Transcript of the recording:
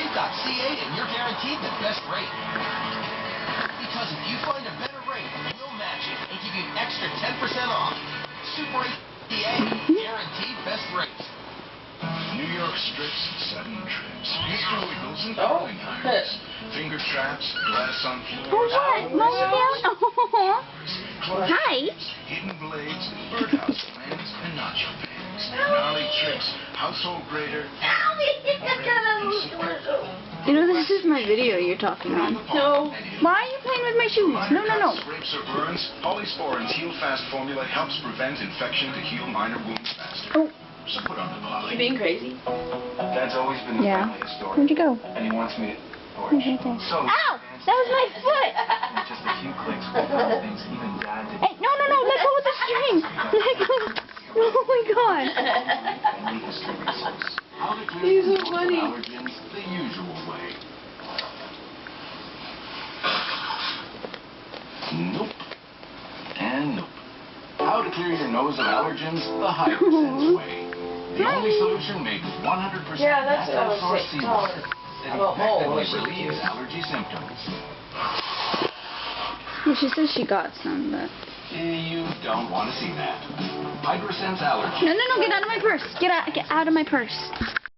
Hydrosense.ca and you're guaranteed the best rate. Because if you find a better rate, we'll match it and give you an extra 10% off. Super 8 guaranteed best rates. New York strips, 7 trips. Mr. Wiggles and curling irons. Finger traps, glass on floors. Oh, what? Mom, hi. Hidden blades, birdhouse plans, and nacho pans. Gnarly tricks, household grader. You know, this is my video you're talking on. No. Why are you playing with my shoes? No, no, no. Scrapes or burns, Polysporin's Heal Fast formula helps prevent infection to heal minor wounds faster. Oh. So put on the Poly. You being crazy? Dad's always been the friendliest story. Where'd you go? And he wants me to... Right there. So, ow! That was my foot! in just a few clicks, we found things even Dad didn't. Hey, no, no, no, let go of the string! Let go. Oh my god. He's so funny. Allergens the usual way. Nope. And nope. How to clear your nose of allergens the Hydrosense way. The only solution made with 100% Yeah, that's what I natural was source saying. seawater that Oh, effectively she relieves allergy symptoms. Well, she says she got some, but... You don't want to see that. Hydrosense allergy. No, no, no, get out of my purse. Get out of my purse.